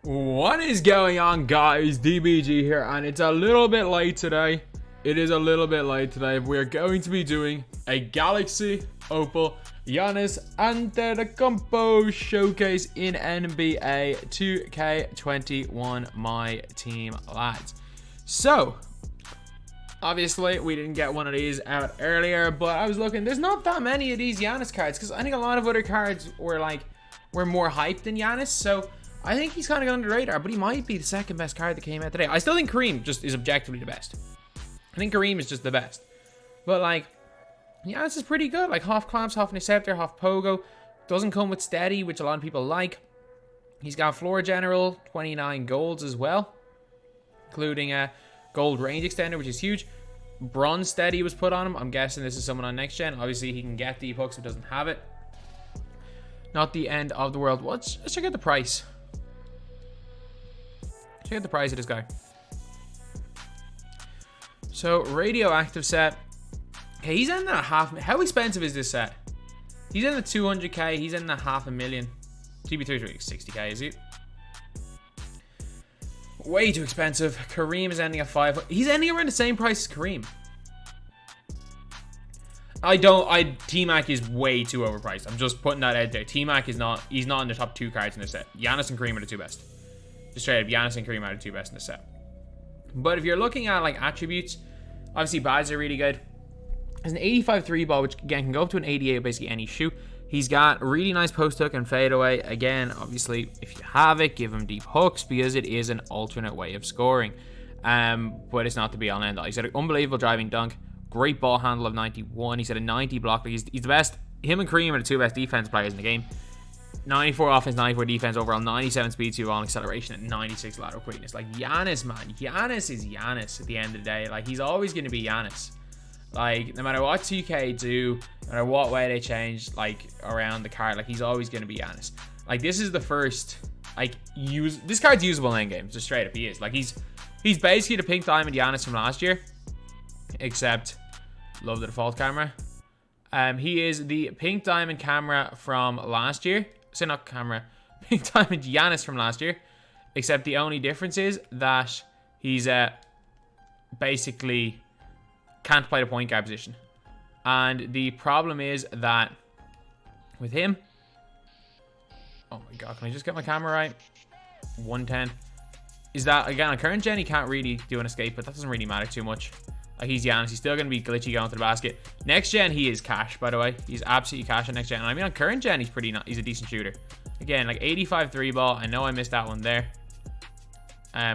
What is going on, guys? DBG here, and it's a little bit late today. It is a little bit late today. We're going to be doing a galxay, opal, giannis, antetokounmpo showcase in NBA 2K21 my team, lads. So, obviously, we didn't get one of these out earlier, but I was looking. There's not that many of these Giannis cards because I think a lot of other cards were more hyped than Giannis. So I think he's kind of under the radar, but he might be the second best card that came out today. I still think Kareem just is objectively the best. I think Kareem is just the best. But like, Giannis is pretty good. Like half clamps, half interceptor, half pogo. Doesn't come with steady, which a lot of people like. He's got floor general, 29 golds as well, including a gold range extender, which is huge. Bronze steady was put on him. I'm guessing this is someone on next gen. Obviously, he can get deep hooks if he doesn't have it. Not the end of the world. Let's check out the price. Check out the price of this guy. So, radioactive set. Okay, he's in that half. How expensive is this set? He's in the 200k. He's in the $500,000. TB3 60k, is he? Way too expensive. Kareem is ending at 5. He's ending around the same price as Kareem. T-Mac is way too overpriced. I'm just putting that out there. T-Mac is not, he's not in the top 2 cards in this set. Giannis and Kareem are the 2 best. Just straight up, Giannis and Kareem are the 2 best in this set. But if you're looking at like attributes, obviously badges are really good. There's an 85 3 ball, which again can go up to an 88 basically any shoe. He's got really nice post hook and fadeaway. Again, obviously, if you have it, give him deep hooks because it is an alternate way of scoring. But it's not the be all and end all. He's got an unbelievable driving dunk, great ball handle of 91. He's got a 90 block. He's the best. Him and Kareem are the 2 best defense players in the game. 94 offense, 94 defense overall, 97 speed, 2 on acceleration, and 96 lateral quickness. Like Giannis, man. Giannis is Giannis at the end of the day. Like, he's always going to be Giannis. Like, no matter what 2K do, no matter what way they change, like, around the card, like, he's always going to be Giannis. Like, this is the first, like, this card's usable in endgame. Just straight up, he is. Like, he's basically the pink diamond Giannis from last year. Except, love the default camera. He is the pink diamond camera from last year. So, not camera. Pink diamond Giannis from last year. Except the only difference is that he's, basically can't play the point guard position. And the problem is that with him, oh my god, can I just get my camera right? 110 is that again on current gen he can't really do an escape, but that doesn't really matter too much. Like, he's Giannis, he's still going to be glitchy going to the basket. Next gen he is cash, by the way. He's absolutely cash on next gen. And I mean on current gen he's a decent shooter. Again, like 85 3 ball. I know I missed that one there.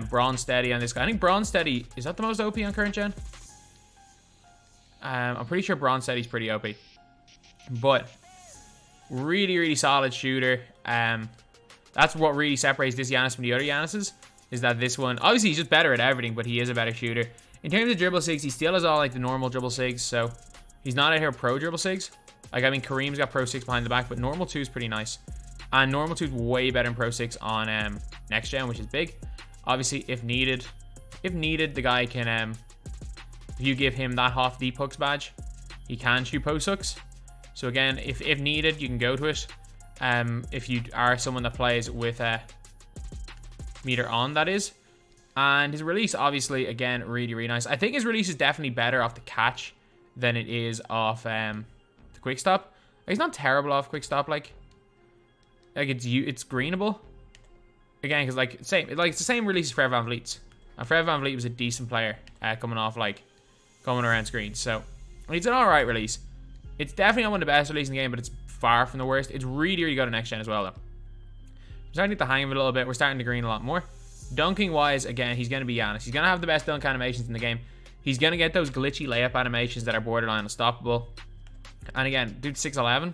Bronze steady on this guy. I think bronze steady, is that the most OP on current gen? I'm pretty sure bronze steady's pretty OP. But really, really solid shooter. That's what really separates this Giannis from the other Giannis's, is that this one, obviously he's just better at everything, but he is a better shooter. In terms of dribble sigs, he still has all like the normal dribble sigs, so he's not out here pro dribble sigs. Like, I mean, Kareem's got pro 6 behind the back, but normal 2 is pretty nice. And normal 2 is way better than pro 6 on next gen, which is big. Obviously, if needed, the guy can, if you give him that half deep hooks badge, he can shoot post hooks. So again, if needed, you can go to it. If you are someone that plays with a meter on, that is. And his release, obviously, again, really, really nice. I think his release is definitely better off the catch than it is off the quick stop. He's not terrible off quick stop. Like it's greenable. Again, because like it's the same release as Fred VanVleet's. And Fred VanVleet was a decent player coming around screens. So it's an alright release. It's definitely not one of the best releases in the game, but it's far from the worst. It's really, really good on next gen as well, though. We're starting to get the hang of it a little bit. We're starting to green a lot more. Dunking wise, again, he's going to be Giannis. He's going to have the best dunk animations in the game. He's going to get those glitchy layup animations that are borderline unstoppable. And again, dude 6'11".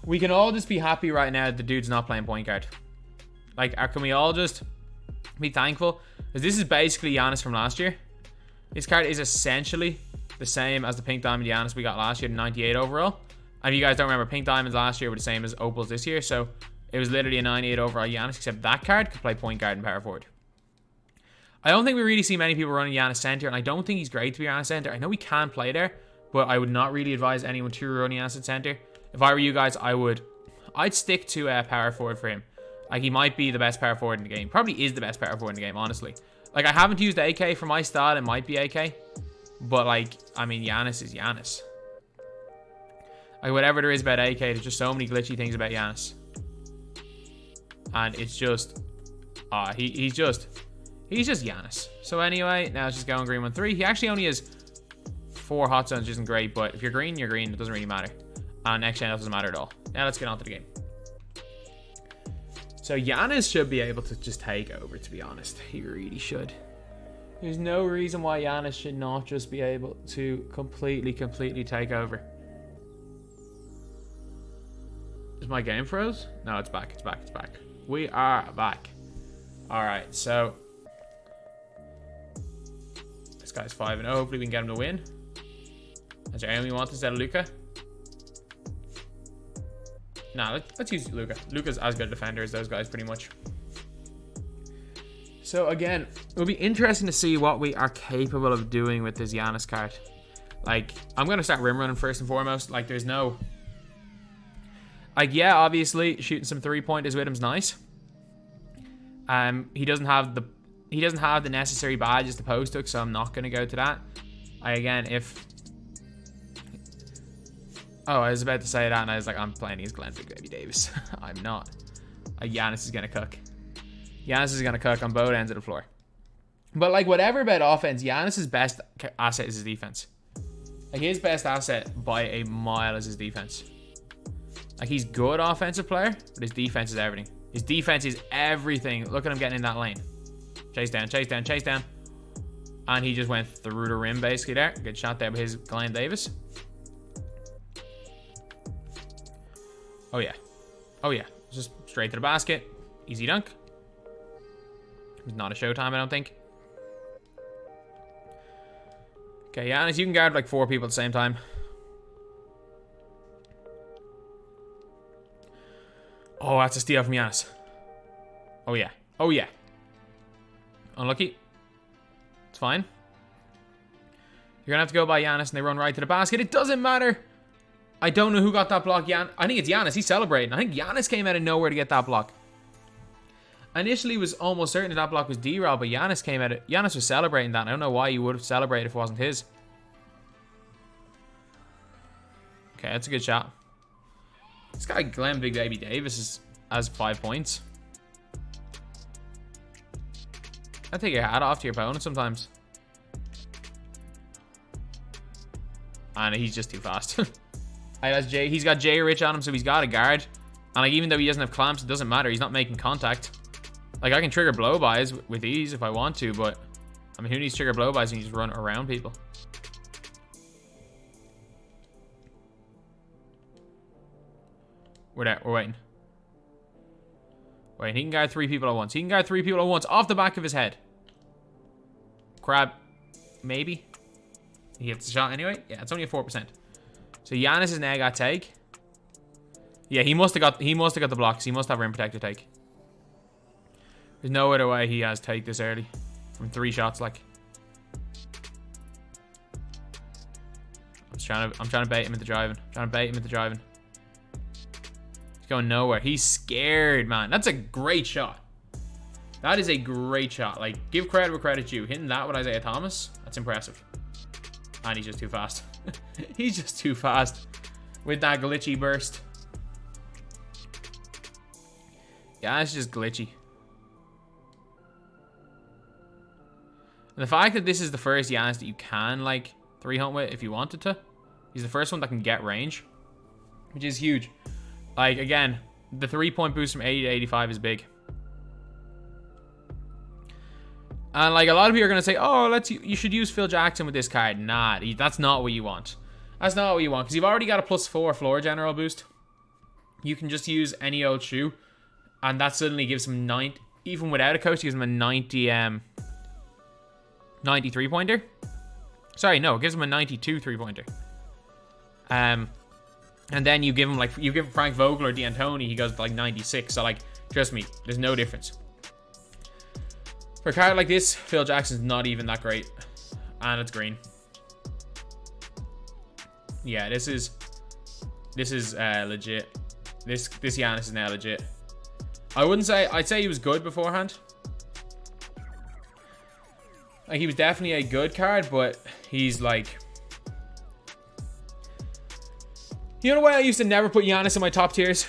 We can all just be happy right now that the dude's not playing point guard. Like, can we all just be thankful? Because this is basically Giannis from last year. This card is essentially the same as the pink diamond Giannis we got last year, 98 overall. And if you guys don't remember, pink diamonds last year were the same as opals this year. So it was literally a 98 overall Giannis, except that card could play point guard and power forward. I don't think we really see many people running Giannis center, and I don't think he's great to be Giannis center. I know he can play there, but I would not really advise anyone to run Giannis at center. If I were you guys, I'd stick to power forward for him. Like, he might be the best power forward in the game. Probably is the best power forward in the game, honestly. Like, I haven't used AK for my style. It might be AK. But, like, I mean, Giannis is Giannis. Like, whatever there is about AK, there's just so many glitchy things about Giannis. And it's just... he's just Giannis. So anyway, now it's just going green 1-3. He actually only has 4 hot zones, which isn't great. But if you're green, you're green. It doesn't really matter. And next gen, it doesn't matter at all. Now let's get on to the game. So Giannis should be able to just take over, to be honest. He really should. There's no reason why Giannis should not just be able to completely take over. Is my game froze? No, it's back. It's back. It's back. We are back. All right, so this guy's 5-0. Hopefully we can get him to win. Is there anyone we want instead of Luka? Nah, let's use Luka. Luka's as good a defender as those guys, pretty much. So again, it'll be interesting to see what we are capable of doing with this Giannis card. Like, I'm gonna start rim running first and foremost. Like, there's no, like, yeah, obviously shooting some 3-pointers with him's nice. He doesn't have the necessary badges to post hook, so I'm not gonna go to that. Oh, I was about to say that, and I was like, I'm playing against Glenn Big Baby Davis. I'm not. Giannis is gonna cook. Giannis is gonna cook on both ends of the floor. But like, whatever about offense, Giannis's best asset is his defense. Like, his best asset by a mile is his defense. Like, he's good offensive player, but his defense is everything. His defense is everything. Look at him getting in that lane. Chase down, chase down, chase down. And he just went through the rim basically there. Good shot there by his Glenn Davis. Oh yeah. Oh yeah. Just straight to the basket. Easy dunk. It's not a showtime, I don't think. Okay, Giannis, you can guard like 4 people at the same time. Oh, that's a steal from Giannis. Oh yeah. Oh yeah. Unlucky. It's fine. You're gonna have to go by Giannis and they run right to the basket. It doesn't matter. I don't know who got that block. I think it's Giannis. He's celebrating. I think Giannis came out of nowhere to get that block. Initially was almost certain that block was D-Rob, but Giannis was celebrating that. I don't know why you would have celebrated if it wasn't his. Okay, that's a good shot. This guy Glenn Big Baby Davis has 5 points. I take your hat off to your opponent sometimes. And he's just too fast. He's got J Rich on him, so he's got a guard. And like, even though he doesn't have clamps, it doesn't matter. He's not making contact. Like, I can trigger blow-bys with ease if I want to, but I mean, who needs trigger blow-bys when you just run around people? We're there. We're waiting. Wait, he can guard 3 people at once. He can guard 3 people at once off the back of his head. Crab. Maybe. He hits the shot anyway. Yeah, it's only a 4%. So Giannis has now got take. Yeah, he must have got the blocks. He must have rim protector take. There's no other way he has take this early. From 3 shots, like. I'm trying to bait him into driving. He's going nowhere. He's scared, man. That's a great shot. That is a great shot. Like, give credit where credit's due. Hitting that with Isaiah Thomas, that's impressive. And he's just too fast. He's just too fast with that glitchy burst. Yeah, it's just glitchy. And the fact that this is the first Giannis that you can, like, 3-hunt with if you wanted to. He's the first one that can get range, which is huge. Like, again, the 3-point boost from 80 to 85 is big. And like, a lot of people are gonna say, "Oh, you should use Phil Jackson with this card." Nah, that's not what you want. That's not what you want, because you've already got a +4 floor general boost. You can just use any old shoe, and that suddenly gives him 90. Even without a coach, gives him a 90 3-pointer. Sorry, no, it gives him a 92 3-pointer. And then you give him Frank Vogel or D'Antoni, he goes to like 96. So like, trust me, there's no difference. For a card like this, Phil Jackson's not even that great. And it's green. Yeah, this is legit. This Giannis is now legit. I wouldn't say, I'd say he was good beforehand. Like, he was definitely a good card, but he's like... You know the way I used to never put Giannis in my top tiers?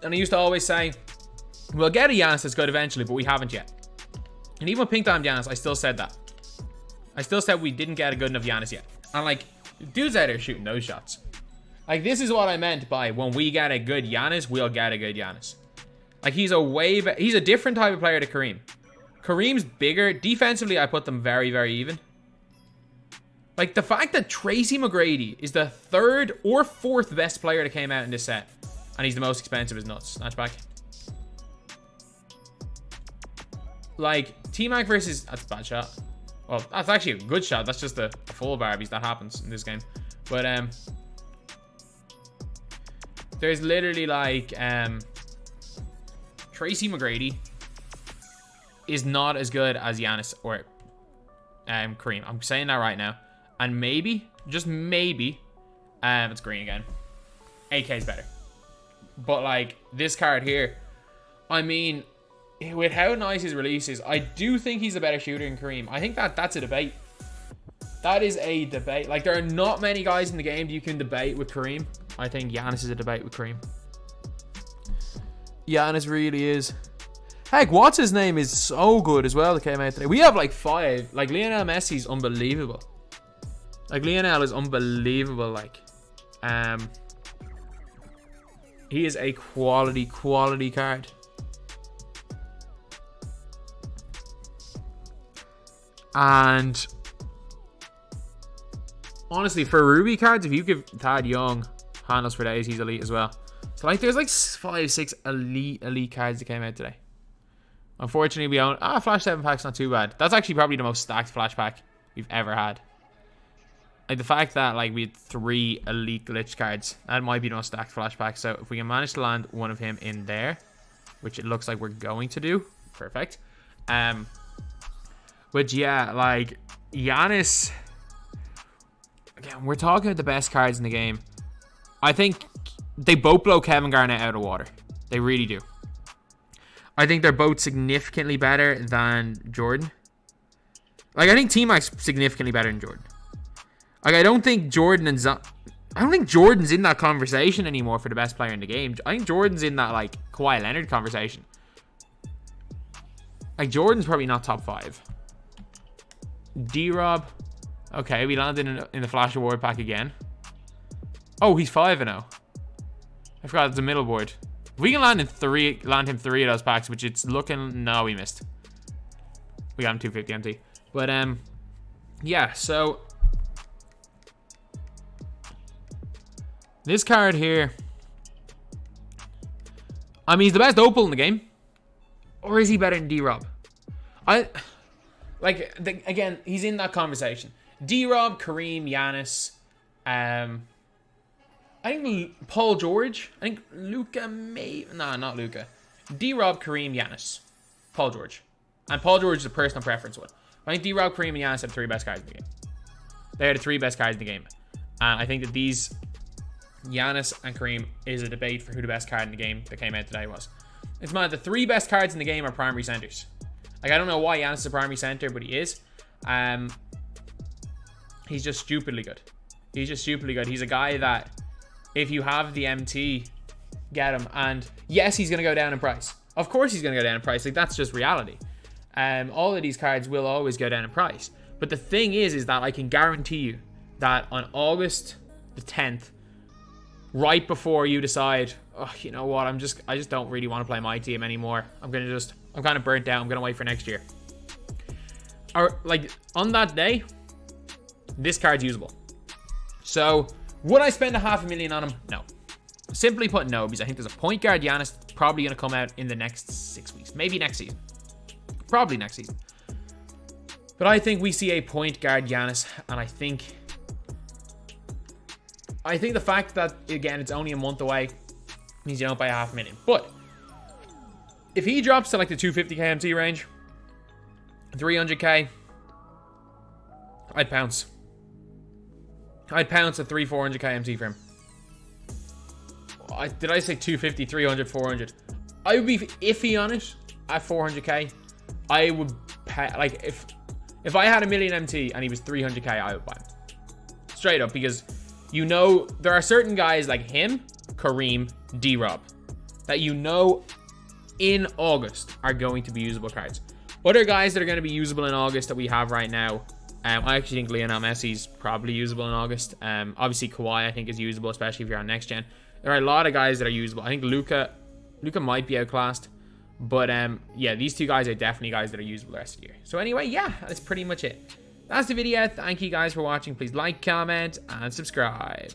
And I used to always say, we'll get a Giannis that's good eventually, but we haven't yet. And even with Pink Diamond Giannis, I still said that. I still said we didn't get a good enough Giannis yet. And like, dudes out there shooting those shots. Like, this is what I meant by when we get a good Giannis, we'll get a good Giannis. Like, he's a different type of player to Kareem. Kareem's bigger. Defensively, I put them very, very even. Like, the fact that Tracy McGrady is the 3rd or 4th best player that came out in this set, and he's the most expensive is nuts. Snatchback. Like, T-Mac versus... That's a bad shot. Well, that's actually a good shot. That's just a full Barbies. That happens in this game. But, there's literally, like, Tracy McGrady is not as good as Giannis or Kareem. I'm saying that right now. And maybe, just maybe, it's green again. AK is better. But, like, this card here, I mean, with how nice his release is, I do think he's a better shooter than Kareem. I think that's a debate. That is a debate. Like, there are not many guys in the game that you can debate with Kareem. I think Giannis is a debate with Kareem. Giannis really is. Heck, what's his name is so good as well that came out today. We have like 5. Like, Lionel Messi's unbelievable. Like, Lionel is unbelievable. Like, he is a quality card. And honestly, for Ruby cards, if you give Thad Young handles for days, he's elite as well. So, like, there's like 5, 6 elite cards that came out today. Unfortunately, we own... Flash 7 pack's not too bad. That's actually probably the most stacked Flash pack we've ever had. Like, the fact that, like, we had 3 elite glitch cards, that might be the most stacked Flash pack. So, if we can manage to land one of him in there, which it looks like we're going to do, perfect. But yeah, like, Giannis... Again, we're talking about the best cards in the game. I think they both blow Kevin Garnett out of water. They really do. I think they're both significantly better than Jordan. Like, I think T-Mac's significantly better than Jordan. Like, I don't think Jordan's in that conversation anymore for the best player in the game. I think Jordan's in that, like, Kawhi Leonard conversation. Like, Jordan's probably not top 5. D-Rob. Okay, we landed in the Flash Award pack again. Oh, he's 5-0. I forgot it's a middle board. If we can land him 3 of those packs, which it's looking... No, we missed. We got him 250 MT. But, yeah, so... This card here... I mean, he's the best opal in the game. Or is he better than D-Rob? Again, he's in that conversation. D-Rob, Kareem, Giannis... I think Paul George. I think Luka may... Nah, not Luka. D-Rob, Kareem, Giannis. Paul George. And Paul George is a personal preference one. I think D-Rob, Kareem, and Giannis are the 3 best cards in the game. They are the 3 best cards in the game. And I think that these... Giannis and Kareem is a debate for who the best card in the game that came out today was. It's mad. The 3 best cards in the game are primary centers. Like, I don't know why Giannis is a primary center, but he is. He's just stupidly good. He's just stupidly good. He's a guy that... If you have the MT, get him. And yes, he's going to go down in price. Of course he's going to go down in price. Like, that's just reality. All of these cards will always go down in price. But the thing is that I can guarantee you that on August the 10th, right before you decide, oh, you know what, I just don't really want to play my team anymore. I'm kind of burnt out. I'm going to wait for next year. Or, like, on that day, this card's usable. So... Would I spend $500,000 on him? No. Simply put, no, because I think there's a point guard Giannis probably going to come out in the next 6 weeks. Maybe next season. Probably next season. But I think we see a point guard Giannis, and I think the fact that, again, it's only a month away means you don't pay $500,000. But if he drops to like the 250k MT range, 300k, I'd pounce. I'd pounce at 300-400k MT for him. Did I say 250, 300, 400? I would be iffy on it at 400k. I would pay, like, if I had a million MT and he was 300k, I would buy him. Straight up, because you know there are certain guys like him, Kareem, D-Rob, that you know in August are going to be usable cards. Other guys that are going to be usable in August that we have right now, I actually think Lionel Messi's probably usable in August. Obviously Kawhi I think is usable, especially if you're on next gen. There are a lot of guys that are usable. I think Luka might be outclassed, but yeah, these two guys are definitely guys that are usable the rest of the year. So anyway, yeah, that's pretty much it. That's the video. Thank you guys for watching. Please like, comment, and subscribe.